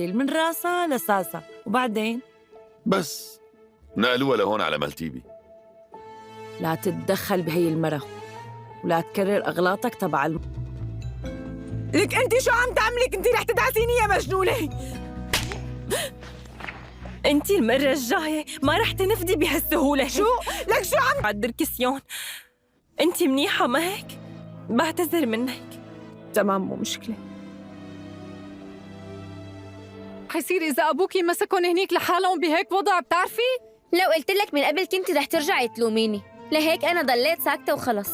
من راسها لساسها وبعدين بس نقلوها لهون على ملتيبي. لا تتدخل بهي المرة ولا تكرر أغلاطك تبع لك انت شو عم تعملك؟ انت رح تدعسيني يا مجنونة. انت المرة الجاية ما رح تنفدي بهالسهولة. شو؟ لك شو عم بعد دركسيون. انت منيحة ما هيك؟ بعتذر منك. تمام مو مشكلة. حيصير إذا أبوكي مسكن هنيك لحالهم بهيك وضع بتعرفي؟ لو قلت لك من قبل كنتي رح ترجعي تلوميني، لهيك أنا ضليت ساكتة وخلص.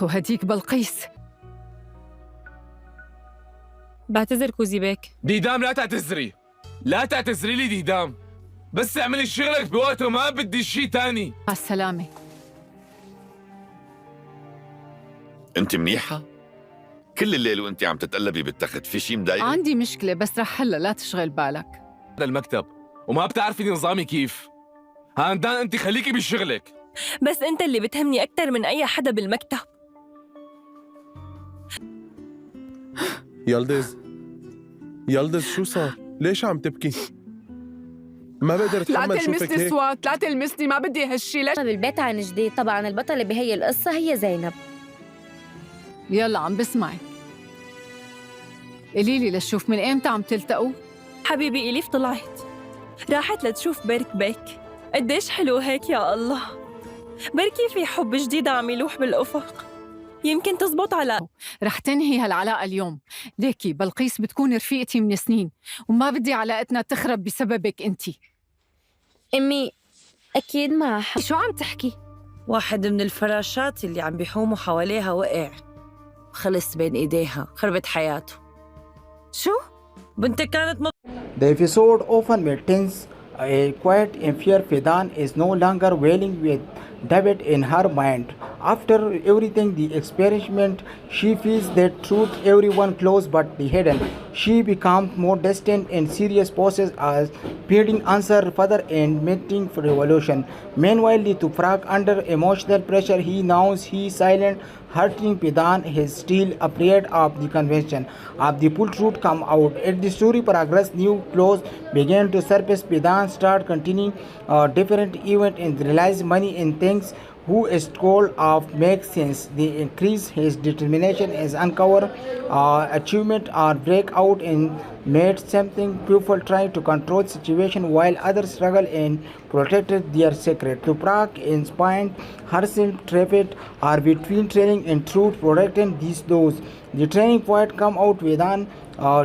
وهديك بلقيس. بعتذر كوزي بيك. ديدام لا تعتذري، لا تعتذري لي ديدام، بس اعملي شغلك بوقته، ما بدي شيء تاني. مع السلامة. انت منيحة؟ كل الليل وانت عم تتقلبي بالتخت، في شيء مضايقك؟ عندي مشكلة بس رح حلها، لا تشغل بالك. هذا المكتب وما بتعرفي نظامي كيف. هاندان انت خليكي بشغلك. بس انت اللي بتهمني أكتر من أي حدا بالمكتب. يلدز شو صار؟ ليش عم تبكي؟ ما بقدر لا اتحمل شوفك تلمسني هيك. سوات، لا تلمسني، ما بدي هالشي. ليش؟ بالبيت عن جديد. طبعا البطلة بهي القصة هي زينب. يلا عم بسمعك. قليلي لشوف من إمتى عم تلتقوا؟ حبيبي إليف طلعت، راحت لتشوف برك بيك. قديش حلو هيك يا الله. بركي في حب جديد عم يلوح بالأفق، يمكن تزبط على رح تنهي هالعلاقة اليوم. ليكي بلقيس بتكون رفيقتي من سنين وما بدي علاقتنا تخرب بسببك انتي. أمي أكيد ما شو عم تحكي؟ واحد من الفراشات اللي عم بيحوموا حواليها وقع خلص بين إيديها، خربت حياته. شو؟ بنتك كانت The episode often made tense. A quiet in fear, Fidan is no longer wailing with David in her mind. After everything, the experiment, she feels that truth everyone close but the hidden. She becomes more distant in serious process as pleading answer further and meeting for revolution. Meanwhile, the Tufrak under emotional pressure, he knows he silent, hurting Pidan is still afraid of the convention of the full truth come out. As the story progress, new clues begin to surface. Pidan start continuing different event and realize money in things who is goal of make sense. The increase his determination is uncover achievement or break out and made something people try to control situation while others struggle and protected their secret. Tuprak inspired herself trapped are between training and truth protecting these those. The training point come out Vedan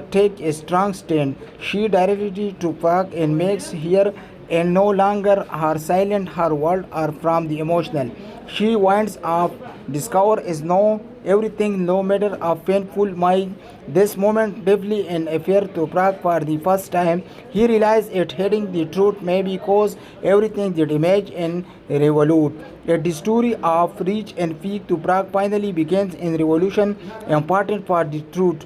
take a strong stand. She directly to Tuprak and makes here and no longer her silent her world are from the emotional. She winds up discover is no everything no matter of painful my this moment deeply in affair to Prague for the first time. He realized it hitting the truth maybe cause everything the damage and revolute. Yet the story of reach and peak to Prague finally begins in revolution important for the truth.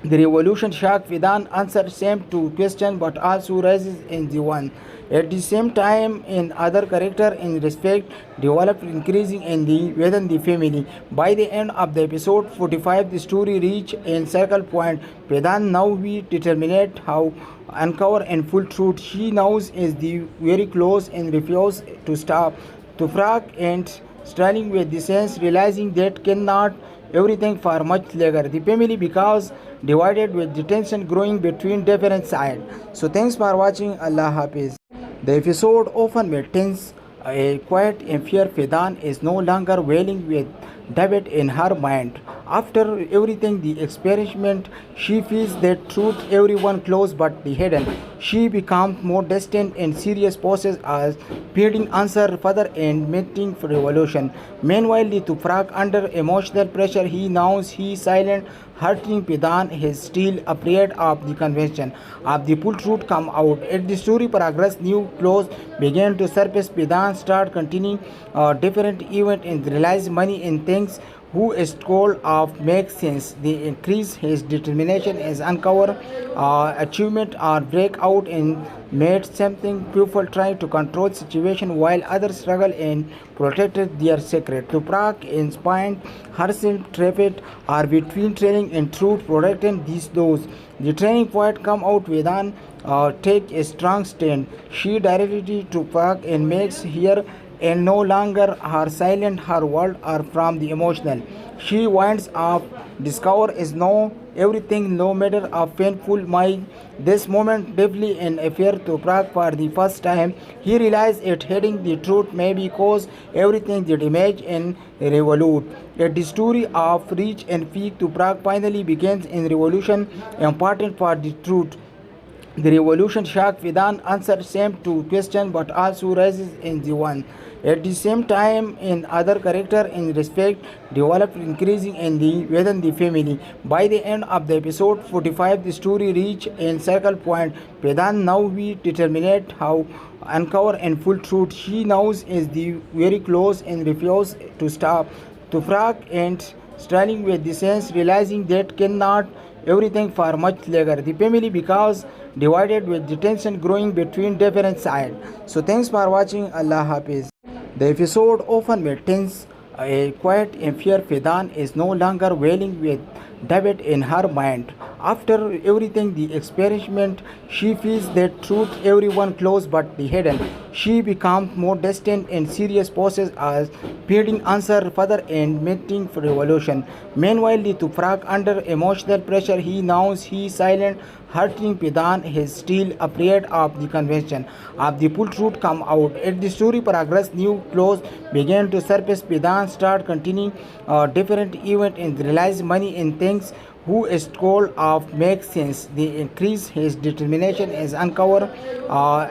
The revolution shocked Vedan answered same to question but also rises in the one. At the same time, in other character in respect developed increasing in the within the family. By the end of the episode 45, the story reach in circle point. Vedan now we determine how uncover and full truth. She knows is the very close and refuse to stop. To frag and struggling with the sense, realizing that cannot everything for much later. The family becomes divided with the tension growing between different sides. So thanks for watching. Allah Hafiz. The episode often made tense. A quiet in fear, Fidan is no longer wailing with David in her mind. After everything, the experiment, she feels that truth everyone close but the hidden. She becomes more distant in serious process as pleading answer further and meeting for revolution. Meanwhile, the Tufrak under emotional pressure, he knows he silent, hurting Pidan is still afraid of the convention of the full truth come out. As the story progress, new clues begin to surface. Pidan start continuing different event and realize money in things whose goal of make sense, the increase his determination is uncover achievement or break out in made something people try to control situation while others struggle and protected their secret. To Prague inspired herself traffic are between training and truth protecting these those. The training point come out Vedan take a strong stand. She directly to Prague and makes here and no longer her silent her world are from the emotional. She winds up discover is no everything no matter of painful my this moment deeply in affair to Prague for the first time. He realized it heading the truth may because everything that image in revolute. Yet the story of reach and peak to Prague finally begins in revolution important for the truth. The revolution shocked Vedan answered same to question but also rises in the one. At the same time, in other character in respect developed increasing in the within the family. By the end of the episode 45, the story reached a circle point. Vedan now we determinate how uncover and full truth. She knows is the very close and refuse to stop. To Prague and struggling with the sense, realizing that cannot everything for much longer. The family because divided with the tension growing between different sides. So thanks for watching. Allah Hafiz. The episode often maintains a quiet and fear. Vedan is no longer wailing with David in her mind. After everything the experiment, she feels that truth everyone close but the hidden. She becomes more distant and serious process as pleading answer further and meeting for revolution. Meanwhile, the Tufrak under emotional pressure, he knows he silent hurting Vedan is still afraid of the convention of the full truth come out. As the story progress, new clues began to surface. Vedan start continuing different event and realize money in things who is goal of make sense. The increase his determination is uncover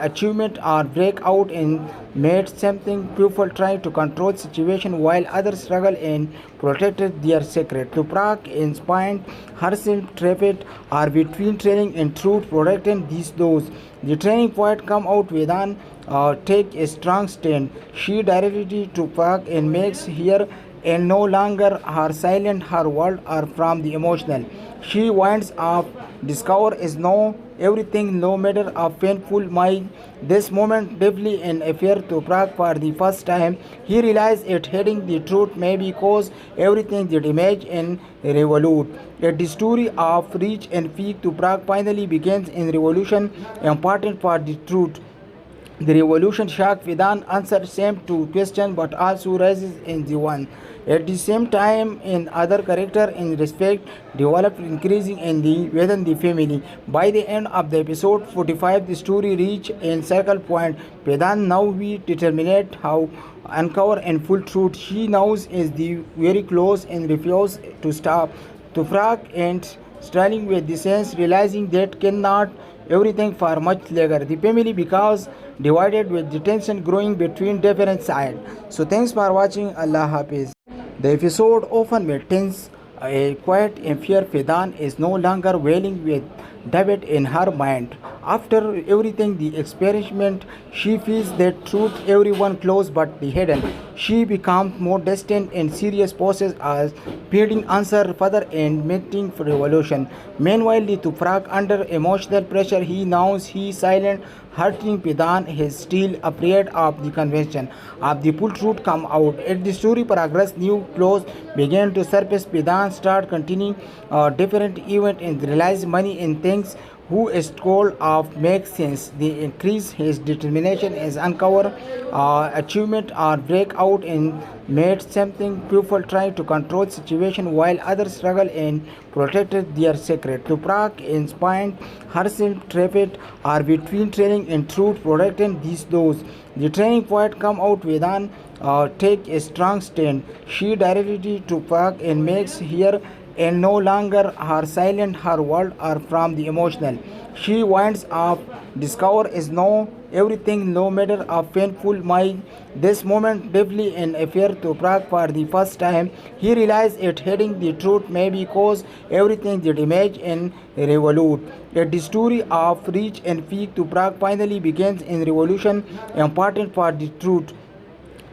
achievement or break out in made something people try to control situation while others struggle and protected their secret. To Prague inspired herself traffic are between training and truth protecting these those. The training point come out Vedan take a strong stand. She directly to Prague and makes here and no longer her silent her world are from the emotional. She winds up discover is no everything no matter of painful my this moment deeply in affair to Prague for the first time. He realized it heading the truth may because everything that image in revolute. Yet the story of reach and peak to Prague finally begins in revolution important for the truth. The revolution shocked Vedan answered same to question but also rises in the one. At the same time, in other character in respect developed increasing in the within the family. By the end of the episode 45, the story reached a circle point. Vedan now we determinate how uncover and full truth. She knows is the very close and refuse to stop. To Prague and struggling with the sense, realizing that cannot everything for much longer. The family because divided with the tension growing between different sides. So thanks for watching. Allah Hafiz. The episode often maintains a quiet and fear. Vedan is no longer wailing with David in her mind. After everything the experiment, she feels that truth everyone close but the hidden. She becomes more distant and serious process as pleading answer further and meeting for revolution. Meanwhile, the Tufrak under emotional pressure, he knows he silent hurting Vedan is still afraid of the convention of the full truth come out. As the story progress, new clues began to surface. Vedan start continuing different event and realize money in things who is goal of make sense. The increase his determination is uncover achievement or break out in made something people try to control situation while others struggle and protected their secret. To Prague inspired herself traffic are between training and truth protecting these those. The training point come out Vedan take a strong stand. She directly to Prague and makes here and no longer her silent her world are from the emotional. She winds up discover is no everything no matter of painful my this moment deeply in affair to Prague for the first time. He realized it heading the truth may because everything that image in revolute. Yet the story of reach and peak to Prague finally begins in revolution important for the truth.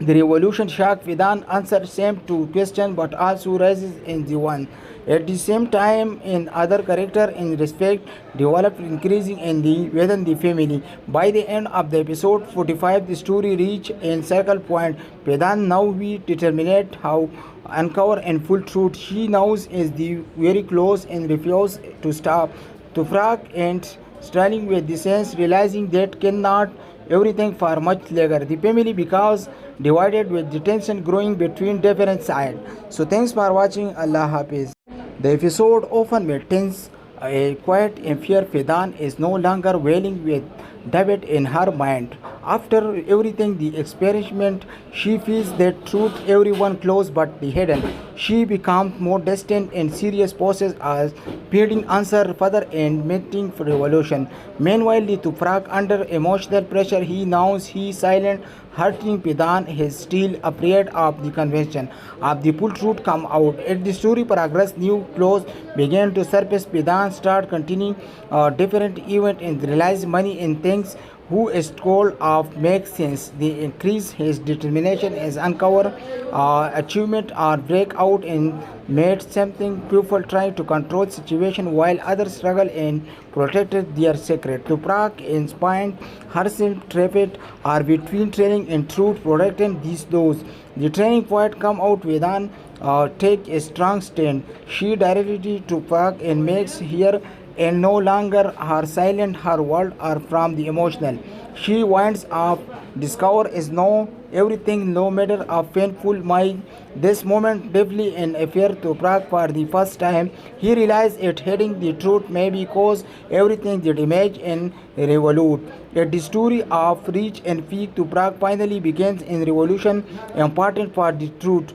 The revolution shocked Vedant answered same to question but also rises in the one. At the same time, in other character in respect developed increasing in the within the family. By the end of the episode 45, the story reached a circle point. Vedant now we determinate how uncover and full truth. She knows is the very close and refuse to stop. To frag and struggling with the sense, realizing that cannot everything for much longer. The family becomes divided with the tension growing between different sides. So thanks for watching. Allah Hafiz. The episode often made tense. A quiet and fear Vedant is no longer wailing with David in her mind. After everything the experiment, she feels that truth everyone close but the hidden. She becomes more distant and serious process as building answer further and meeting for revolution. Meanwhile, the Tufrak under emotional pressure, he knows he silent hurting Vedant is still afraid of the convention of the full truth come out. As the story progress, new clues began to surface. Vedant start continuing different event and realize money in things who is told of makes sense. The increase his determination as uncover achievement or break out and made something people try to control situation while others struggle and protected their secret. Tuprak inspired herself trapped are between training and truth protecting these those. The training point come out Vedant take a strong stand. She directly to Tuprak and makes here and no longer her silent her world are from the emotional. She winds up discover is no everything no matter of painful my this moment deeply an affair to Prague for the first time. He realized it heading the truth maybe cause everything the damage and revolute. Yet the story of reach and peak to Prague finally begins in revolution important for the truth.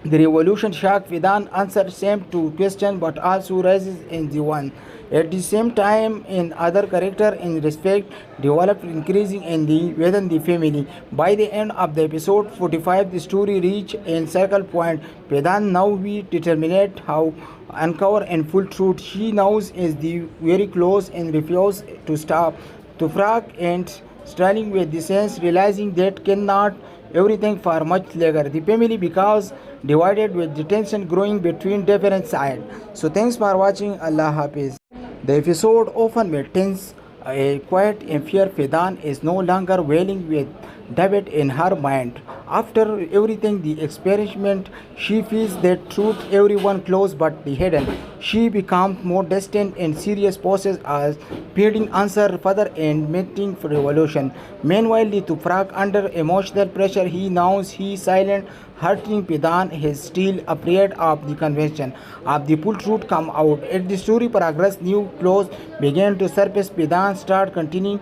The revolution shocked Vedant answered same to question but also rises in the one. At the same time, in other character in respect developed increasing in the within the family. By the end of the episode 45, the story reached a circle point. Vedant now we determinate how uncover and full truth. She knows is the very close and refuse to stop. To frag and struggling with the sense, realizing that cannot everything for much longer. The family becomes divided with the tension growing between different sides. So thanks for watching. Allah Hafiz. The episode often made tense. A quiet and fear Vedant is no longer wailing with David in her mind. After everything the experiment, she feels that truth everyone close but the hidden. She becomes more distant and serious process as building answer further and meeting for revolution. Meanwhile, the Tufrak under emotional pressure, he knows he silent hurting Vedant is still afraid of the convention of the full truth come out. As the story progress, new clues began to surface. Vedant start continuing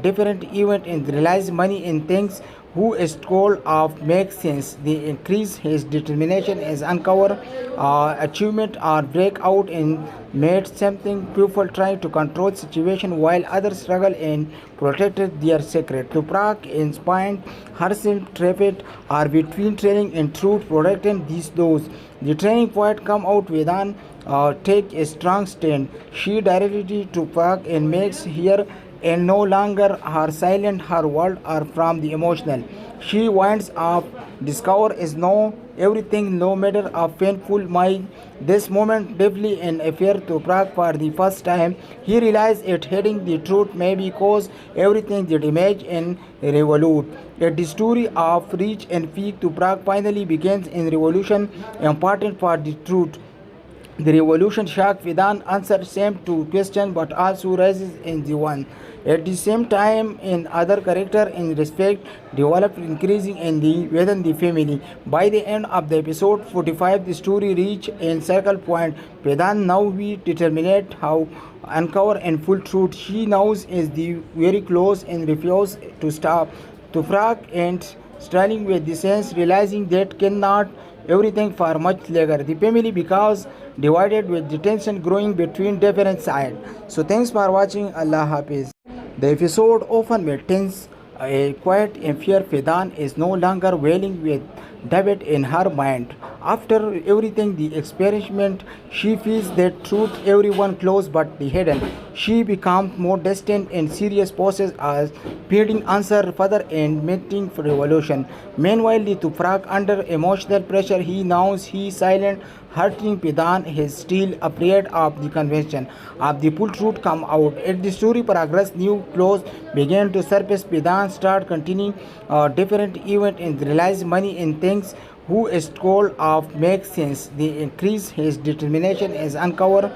different event and realize money in things who is told of makes sense. The increase his determination as uncover achievement or break out and made something people try to control situation while others struggle and protected their secret. Tuprak inspired herself trapped are between training and truth protecting these those. The training point come out Vedant take a strong stand. She directly to Tuprak and makes here and no longer her silent her world are from the emotional. She winds up discover is no everything no matter of painful my this moment deeply an affair to Prague for the first time. He realized it heading the truth maybe cause everything the damage and revolute. Yet the story of reach and peak to Prague finally begins in revolution important for the truth. The revolution shocked Vedant answered same to question but also rises in the one. At the same time, in other character in respect developed increasing in the within the family. By the end of the episode 45, the story reached a circle point. Vedant now we determinate how uncover and full truth. She knows is the very close and refuse to stop. To frag and struggling with the sense, realizing that cannot everything for much longer. The family becomes divided with the tension growing between different sides. So thanks for watching. Allah Hafiz. The episode often made tense. A quiet and fear Fidan is no longer wailing with David in her mind. After everything the experiment, she feels that truth everyone close but the hidden. She becomes more distant and serious process as pleading answer further and meeting for revolution. Meanwhile, the Tufrak under emotional pressure, he knows he silent hurting Pidan is still afraid of the convention of the full truth come out. As the story progress, new clues began to surface. Pidan start continuing different event and realize money in things who is goal of make sense. The increase his determination is uncover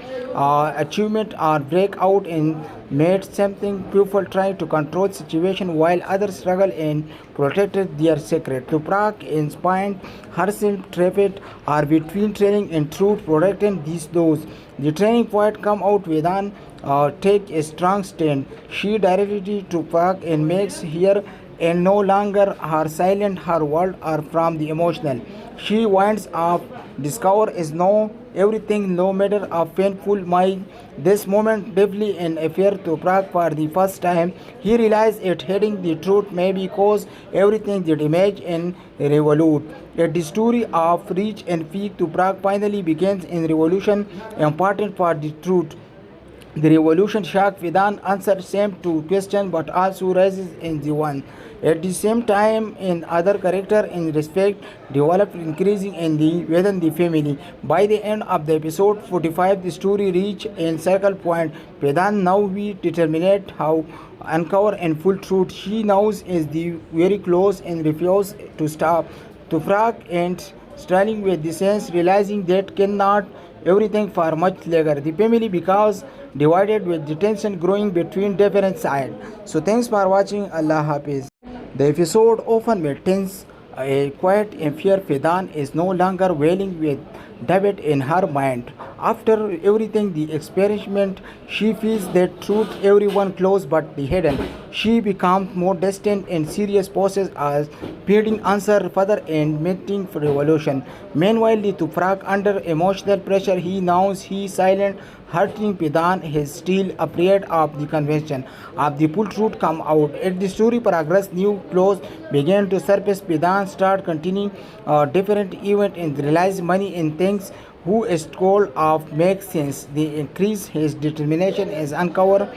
achievement or break out in made something people try to control situation while others struggle and protected their secret. Tuprak inspired herself traffic are between training and truth protecting these those. The training point come out with an take a strong stand. She directly to Park and makes here and no longer her silent her world are from the emotional. She winds up discover is no everything no matter of painful my this moment deeply in affair to Prague for the first time. He realized it heading the truth maybe cause everything that image in revolute. Yet the story of reach and peak to Prague finally begins in revolution important for the truth. The revolution shocked Vedan answered same to question but also rises in the one. At the same time, in other character in respect developed increasing in the within the family. By the end of the episode 45, the story reached a circle point. Vedan now we determinate how uncover and full truth she knows is the very close and refuse to stop. To frag and struggling with the sense, realizing that cannot everything for much longer. The family becomes divided with the tension growing between different sides. So thanks for watching. Allah Hafiz. The episode often made tense. A quiet and fear Fidan is no longer wailing with David in her mind. After everything the experiment, she feels that truth everyone close but the hidden. She becomes more distant and serious process as pleading answer further and meeting for revolution. Meanwhile, the Tufrak under emotional pressure, he knows he silent hurting Pidan is still afraid of the convention of the full truth come out. As the story progress, new clues began to surface. Pidan start continuing different event and realize money in things who is goal of make sense. The increase his determination is uncover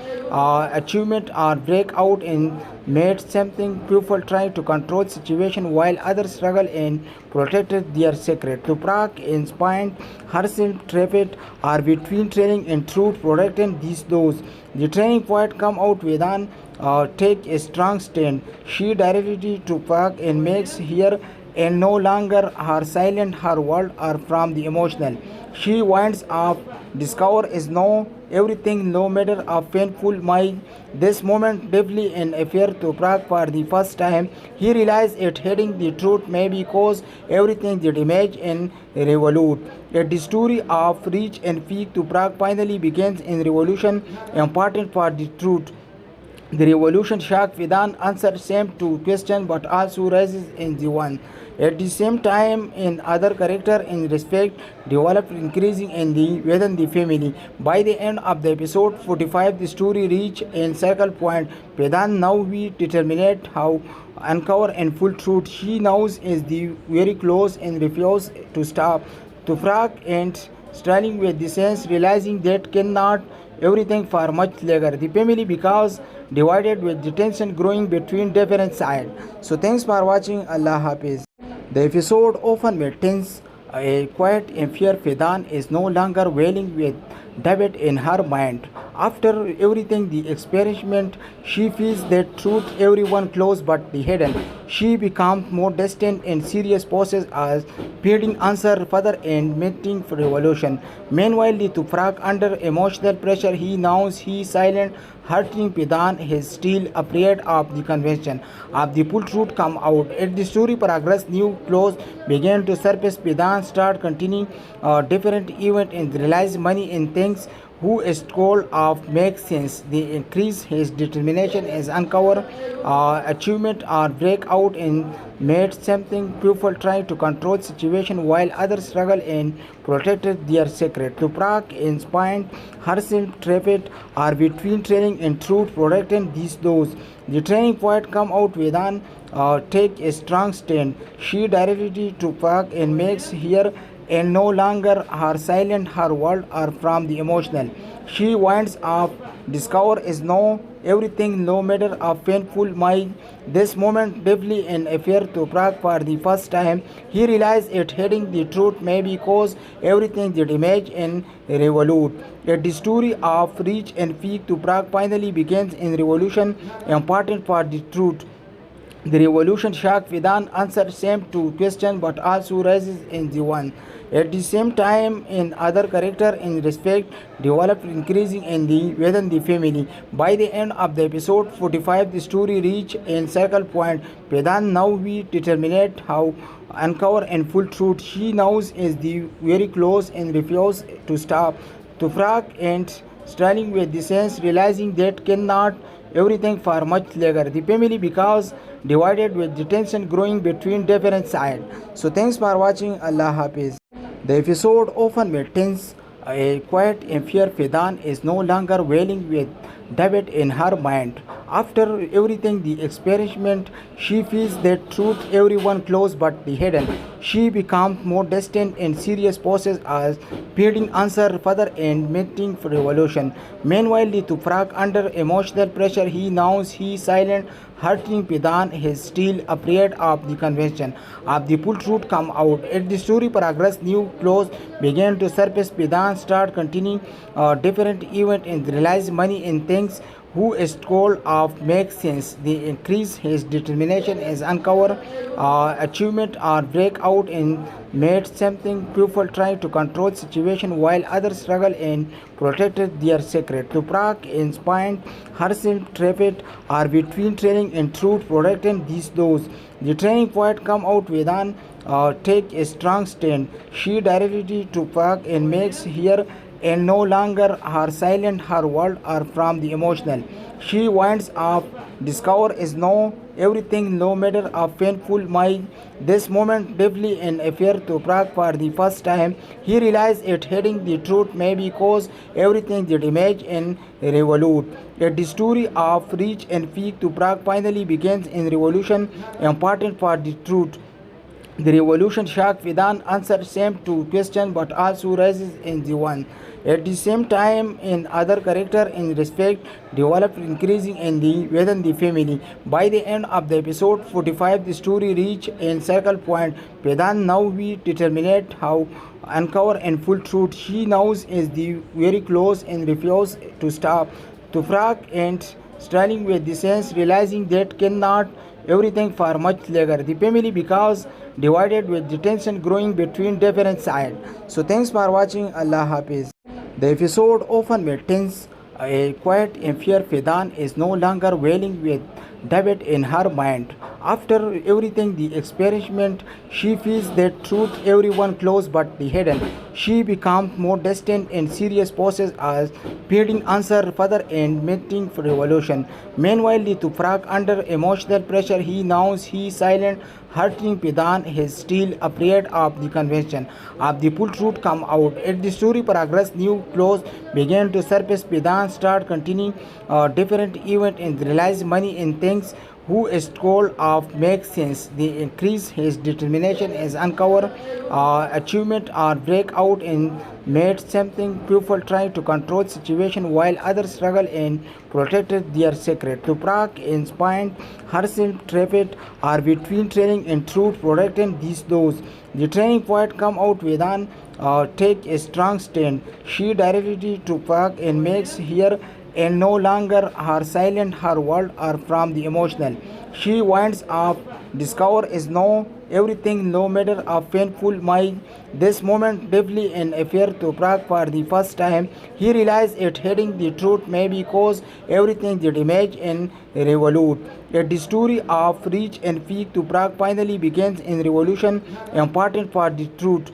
achievement or break out in made something people try to control situation while others struggle and protected their secret. Tuprak inspired herself traffic are between training and truth protecting these those. The training point come out with an take a strong stand. She directly to Park and makes here and no longer her silent her world are from the emotional. She winds up discover is no everything no matter of painful my this moment deeply in affair to Prague for the first time. He realized it heading the truth maybe cause everything that image in revolute. Yet the story of reach and peak to Prague finally begins in revolution important for the truth. The revolution shocked Vedan answered same to question but also rises in the one. At the same time, in other character in respect developed increasing in the within the family. By the end of the episode 45, the story reached a circle point. Vedan now we determinate how uncover and full truth she knows is the very close and refuse to stop. To frag and struggling with the sense, realizing that cannot everything for much longer. The family becomes divided with the tension growing between different sides. So thanks for watching. Allah Hafiz. The episode often made tense. A quiet and fear Fidan is no longer wailing with David in her mind. After everything the experiment, she feels that truth everyone close but the hidden. She becomes more distant and serious process as pleading answer further and meeting for revolution. Meanwhile, the Tufrak under emotional pressure, he knows he silent hurting Pidan is still afraid of the convention of the full truth come out. As the story progress, new clues began to surface. Pidan start continuing different event and realize money in things who is told of makes sense. The increase his determination is uncover achievement or break out in made something people try to control situation while others struggle and protected their secret. To Prague inspired herself trapped or between training and truth protecting these those. The training point come out with an take a strong stand. She directly to Prague and makes here and no longer her silent her world are from the emotional. She winds up discover is no everything no matter of painful my this moment deeply in affair to Prague for the first time. He realized it heading the truth maybe cause everything that image in revolute. Yet the story of reach and peak to Prague finally begins in revolution important for the truth. The revolution shocked Vedant answer same to question but also raises in the one. At the same time, in other character in respect developed increasing in the within the family. By the end of the episode 45, the story reached a circle point. Vedant now we determine how uncover and full truth. She knows is the very close and refuse to stop. To Prague and struggling with the sense, realizing that cannot everything for much longer. The family because divided with the tension growing between different sides. So thanks for watching. Allah Hafiz. The episode often made tense. A quiet and fear Vedant is no longer wailing with David in her mind. After everything the experiment, she feels that truth everyone close but the hidden. She becomes more distant and serious process as pleading answer further and meeting for revolution. Meanwhile, to Prague under emotional pressure, he knows he silent hurting Vedant is still afraid of the convention of the full truth come out. As the story progress, new clues began to surface. Vedant start continuing different event and realize money in things who is told of makes sense. The increase his determination is uncover achievement or break out in made something people try to control situation while others struggle and protected their secret. To Prague inspired herself trapped or between training and truth protecting these those. The training point come out with an take a strong stand. She directly to Prague and makes here and no longer her silent her world are from the emotional. She winds up discover is no everything no matter of painful my this moment deeply in affair to Prague for the first time. He realized it heading the truth maybe cause everything that image in revolute. Yet the story of reach and peak to Prague finally begins in revolution important for the truth. The revolution shocked Vedant answer same to question but also raises in the one. At the same time, in other character in respect developed increasing in the within the family. By the end of the episode 45, the story reached a circle point. Vedant now we determine how uncover and full truth. She knows is the very close and refuse to stop. To Prague and struggling with the sense, realizing that cannot everything for much longer. The family because divided with the tension growing between different sides. So thanks for watching. Allah Hafiz. The episode often made tense. A quiet and fear Vedant is no longer wailing with David in her mind. After everything the experiment, she feels that truth everyone close but the hidden. She becomes more distant and serious process as pleading answer further and meeting for revolution. Meanwhile, to Prague under emotional pressure, he knows he silent hurting Vedant is still afraid of the convention of the full truth come out. As the story progress, new clues began to surface. Vedant start continuing different event and realize money in things who is told of makes sense. The increase his determination is uncover achievement or break out in made something people try to control situation while others struggle and protected their secret. To Prague inspired herself trapped or between training and truth protecting these those. The training point come out with an take a strong stand. She directly to Prague and makes here and no longer her silent her world are from the emotional. She winds up discover is no everything no matter of painful my this moment deeply in affair to Prague for the first time. He realized it heading the truth maybe cause everything that image in revolute. Yet the story of reach and peak to Prague finally begins in revolution important for the truth.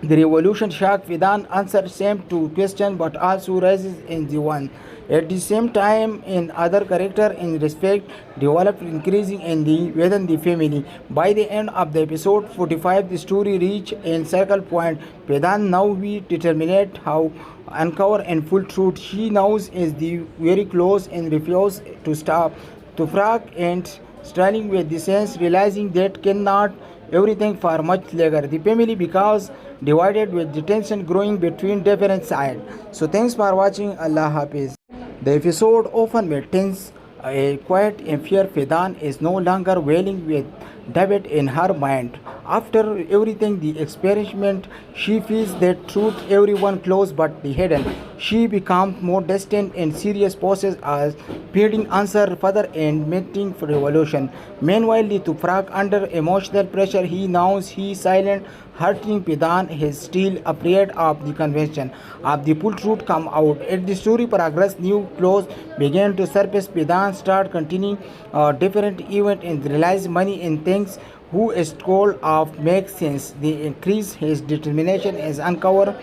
The revolution shocked Vedant answered same to question but also raises in the one. At the same time, in other character in respect developed increasing in the within the family. By the end of the episode 45, the story reached in circle point. Vedant now we determinate how uncover and full truth. She knows is the very close and refuse to stop to frag and struggling with the sense, realizing that cannot everything for much longer. The family becomes divided with the tension growing between different sides. So thanks for watching. Allah Hafiz. The episode often made tense, a quiet and fear. Vedant is no longer wailing with David in her mind. After everything, the experiment, she feels that truth everyone close but the hidden. She becomes more distant and serious process as pleading answer further and meeting for revolution. Meanwhile, the Tufrak under emotional pressure, he knows he silent, hurting Vedant. He still afraid of the convention of the full truth come out. As the story progress, new clues began to surface. Vedant start continuing different event and realize money in things who is told of makes sense. The increase his determination is uncover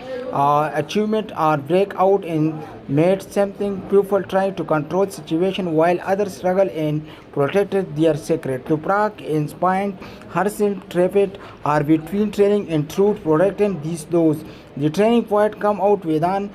achievement or break out and made something. People try to control situation while others struggle and protected their secret. Tuprak inspired herself trapped are between training and truth protecting these those. The training point come out Vedant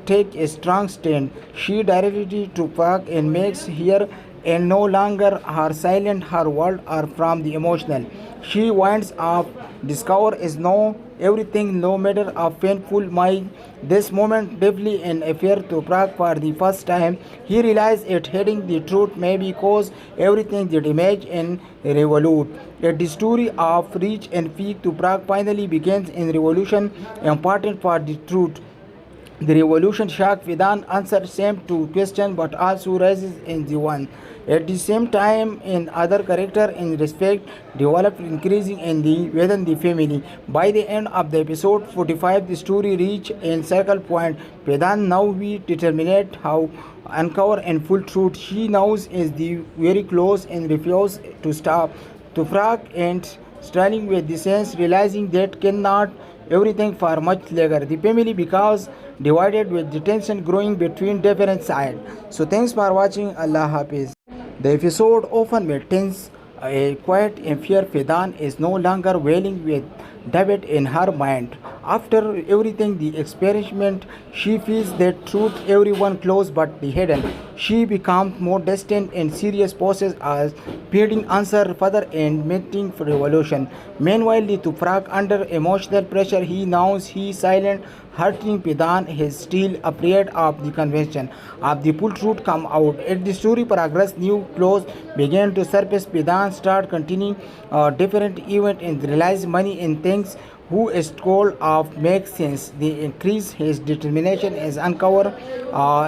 take a strong stand. She directly to Tuprak and makes here and no longer her silent her world are from the emotional. She winds up discover is no everything no matter of painful my this moment deeply in affair to Prague for the first time. He realized it heading the truth maybe cause everything that image in revolute. Yet the story of reach and peak to Prague finally begins in revolution important for the truth. The revolution shocked Vedant answered same to question but also raises in the one. At the same time, in other character in respect developed increasing in the within the family. By the end of the episode 45, the story reached in circle point. Vedant now we determinate how uncover and full truth. She knows is the very close and refuse to stop to frag and struggling with the sense, realizing that cannot everything for much longer. The family becomes divided with the tension growing between different sides. So thanks for watching. Allah Hafiz. The episode often made tense, a quiet and fear. Vedant is no longer wailing with David in her mind. After everything, the experiment, she feels that truth everyone close but the hidden. She becomes more distant and serious process as pleading answer further and meeting for revolution. Meanwhile, the Tufrak under emotional pressure, he knows he silent, hurting Vedant. He still afraid of the convention of the full truth come out. As the story progress, new clues began to surface. Vedant start continuing different event and realize money in things who is told of makes sense. The increase his determination is uncover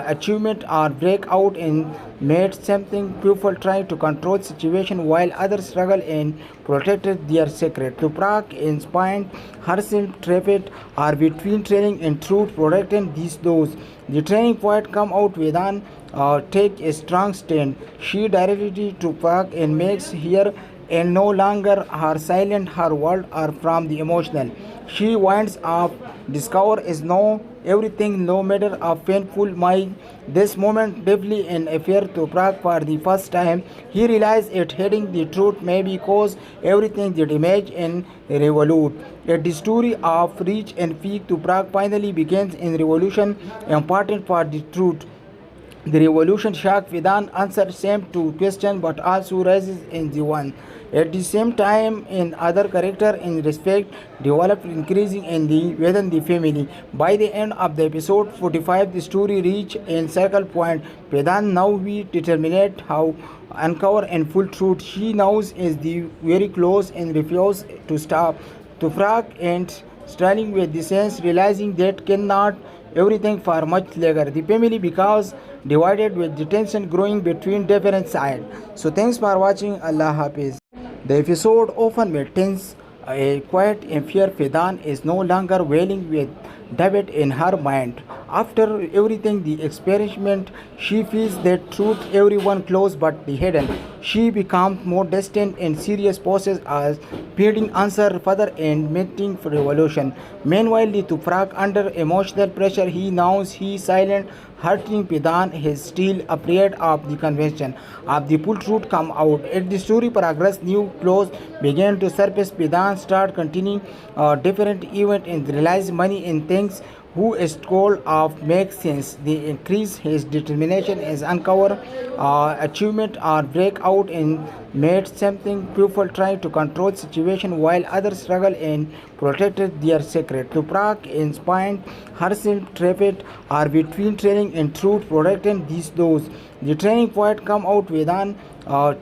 achievement or break out and made something. People try to control situation while others struggle and protected their secret. Tuprak inspired herself trapped are between training and truth protecting these those. The training point come out Vedant take a strong stand. She directly to Tuprak and makes here and no longer her silent her world are from the emotional. She winds up discover is no everything no matter of painful my this moment deeply in affair to Prague for the first time. He realized it heading the truth maybe cause everything that image in revolute. Yet the story of reach and peak to Prague finally begins in revolution important for the truth. The revolution shocked Vedant answered same to question but also raises in the one. At the same time, in other character in respect developed increasing in the within the family. By the end of the episode 45, the story reached in circle point. Vedant now we determinate how uncover and full truth. She knows is the very close and refuse to stop to frag and struggling with the sense, realizing that cannot everything for much longer. The family becomes divided with the tension growing between different sides. So thanks for watching. Allah Hafiz. The episode often made tense, a quiet and fear. Vedant is no longer wailing with David in her mind. After everything the experiment, she feels that truth everyone close but the hidden. She becomes more distant and serious process as building answer further and meeting for revolution. Meanwhile, the Tufrak under emotional pressure, he knows he silent hurting Pidan is still afraid of the convention of the full truth come out. As the story progress, new clues began to surface. Pidan start continuing different event and realize money in things who is called of make sense. The increase his determination is uncover achievement or break out and made something people try to control situation while others struggle and protected their secret. Tuprak inspired herself trapped are between training and truth protecting these those. The training point come out Vedan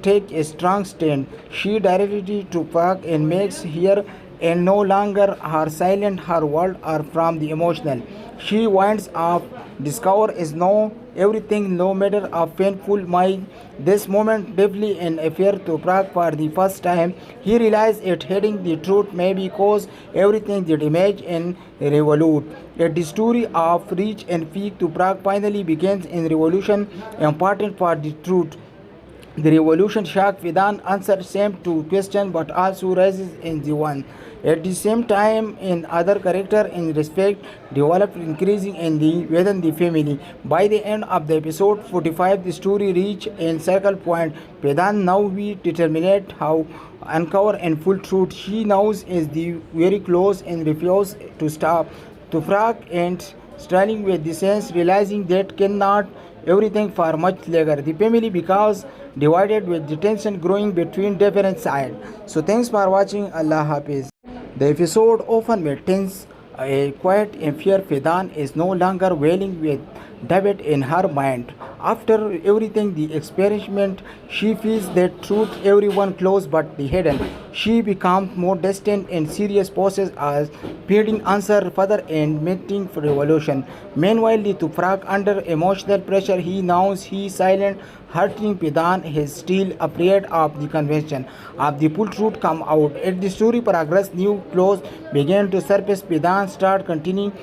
take a strong stand. She directly to Tuprak and makes here and no longer her silent her world are from the emotional. She winds up discover is no everything no matter of painful my this moment deeply in affair to Prague for the first time. He realized it heading the truth maybe cause everything that image and revolute. Yet the story of reach and peak to Prague finally begins in revolution important for the truth. The revolution shocked Vedan answered same to question but also rises in the one. At the same time, in other character in respect developed increasing in the within the family. By the end of the episode 45, the story reached a circle point. Vedan now we determinate how uncover and full truth. She knows is the very close and refuse to stop. To frag and struggling with the sense, realizing that cannot everything for much longer. The family becomes divided with the tension growing between different sides. So thanks for watching. Allah Hafiz. The episode often maintains a quiet and fear. Fidan is no longer wailing with David in her mind. After everything the experiment, she feels that truth everyone close but the hidden. She becomes more distant and serious process as building answer further and meeting for revolution. Meanwhile, the Tufrak under emotional pressure, he knows he silent hurting Pidan is still afraid of the convention of the full truth come out. As the story progress, new clues began to surface. Pidan start continuing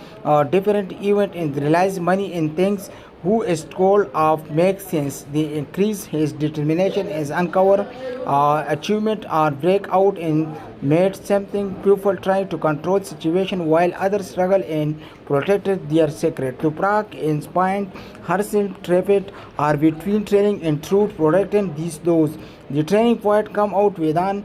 different event and realize money in things who is called of make sense. The increase his determination is uncover achievement or break out and made something people try to control situation while others struggle and protected their secret. Tuprak inspired herself trapped are between training and truth protecting these those. The training point come out Vedan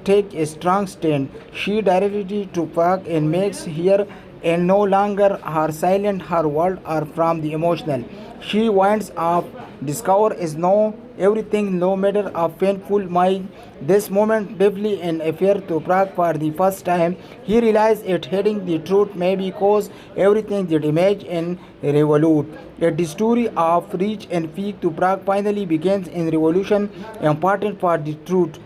take a strong stand. She directly to Tuprak and makes here and no longer her silent her world are from the emotional. She winds up discover is no everything no matter of painful my this moment deeply in affair to Prague for the first time. He realized it heading the truth maybe cause everything that image and revolute. Yet the story of reach and peak to Prague finally begins in revolution important for the truth.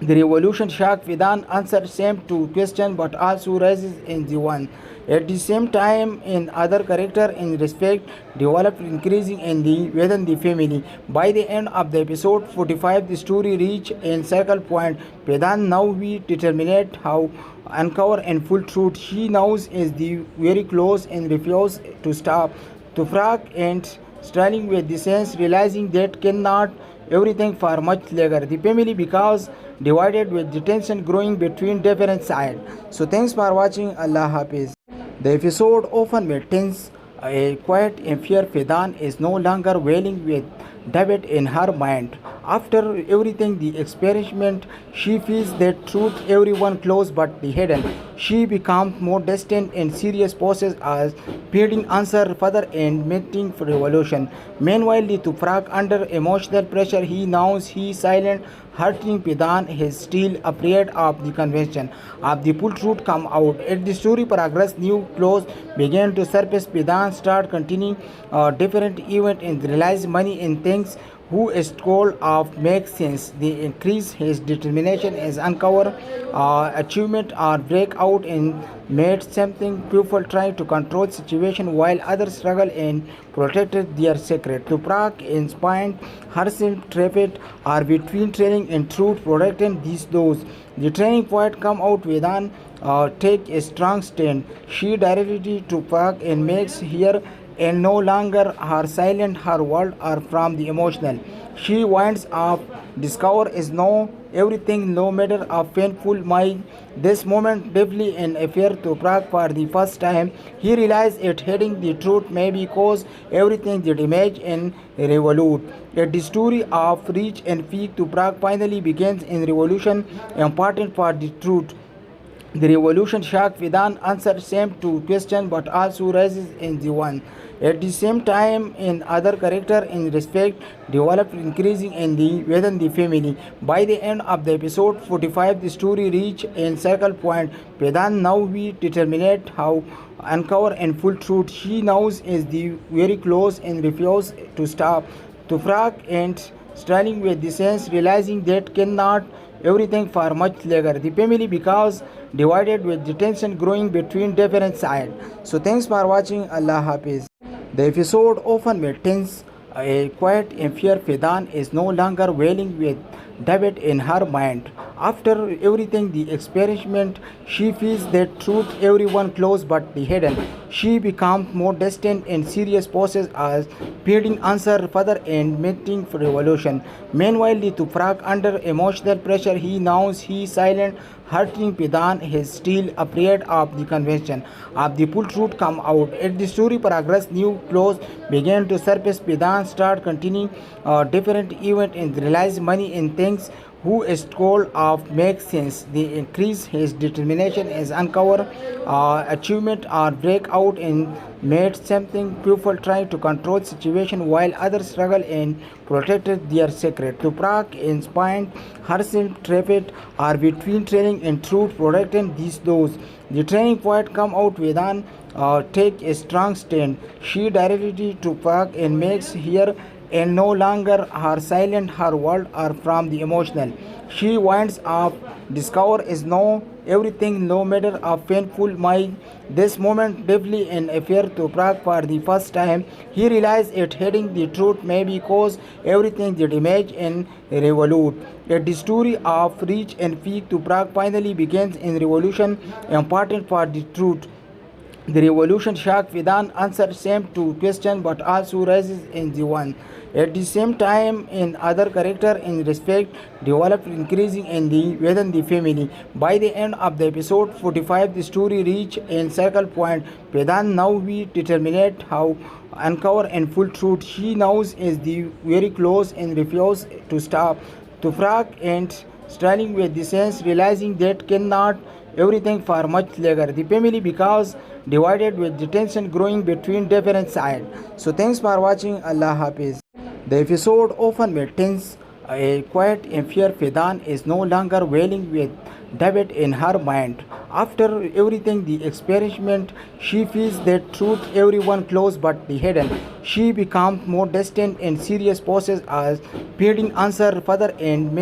The revolution shocked Vedan answered same to question but also rises in the one. At the same time, in other character in respect developed increasing in the within the family. By the end of the episode 45, the story reached a circle point. Vedan now we determinate how uncover and full truth. She knows is the very close and refuse to stop. To frag and struggling with the sense, realizing that cannot everything for much longer. The family becomes divided with the tension growing between different sides. So thanks for watching. Allah Hafiz. The episode often maintains a quiet and fear. Fidan is no longer wailing with David in her mind. After everything the experiment, she feels that truth everyone close but the hidden. She becomes more distant and serious process as building answer further and meeting for revolution. Meanwhile, the Tufrak under emotional pressure, he knows he silent hurting Pidan is still afraid of the convention of the full truth come out. As the story progress, new clues began to surface. Pidan start continuing different event and realize money in things who is called of make sense. The increase his determination is uncover achievement or break out and made something people try to control situation while others struggle and protected their secret. Tuprak inspired herself trapped are between training and truth protecting these those. The training point come out Vedan take a strong stand. She directly to Park and makes her and no longer her silent her world are from the emotional. She winds up discover is no everything no matter of painful my this moment deeply an affair to Prague for the first time. He realized it heading the truth maybe cause everything that image and revolute. Yet the story of reach and peak to Prague finally begins in revolution important for the truth. The revolution shocked Vedant answer same to question but also raises in the one. At the same time, in other character in respect developed increasing in the within the family. By the end of the episode 45, the story reached a circle point. Vedant now we determinate how uncover and full truth. She knows is the very close and refuse to stop to frack and struggling with the sense realizing that cannot everything for much longer. The family because divided with the tension growing between different sides. So thanks for watching. Allah Hafiz. The episode often made tense. A quiet and fear Vedant is no longer wailing with debate in her mind. After everything the experiment, she feels that truth everyone close but the hidden. She becomes more distant and serious process as pleading answer further and meeting for revolution. Meanwhile, the Tufrak under emotional pressure, he knows he silent hurting Vedant is still afraid of the convention of the full truth come out. As the story progress, new clues began to surface. Vedant start continuing different event and realize money in things who is called of make sense. The increase his determination is uncover achievement or break out and made something people try to control situation while others struggle and protected their secret. To Prague inspired herself trapped are between training and truth protecting these those. The training point come out Vedant take a strong stand. She directly to Prague and makes her and no longer her silent her world are from the emotional. She winds up discover is no everything no matter of painful my this moment deeply an affair to Prague for the first time. He realized it heading the truth maybe cause everything that image and revolute. Yet the story of reach and peak to Prague finally begins in revolution important for the truth. The revolution shocked Vedant answer same to question but also raises in the one. At the same time, in other character in respect developed increasing in the within the family. By the end of the episode 45, the story reached a circle point. Vedant now we determinate how uncover and full truth. She knows is the very close and refuse to stop to frack and struggling with the sense realizing that cannot everything for much longer. The family because divided with the tension growing between different sides. So thanks for watching. Allah Hafiz. The episode often made tense. A quiet and fear Vedant is no longer wailing with debate in her mind. After everything the experiment, she feels that truth everyone close but the hidden. She becomes more distant and serious process as pleading answer further and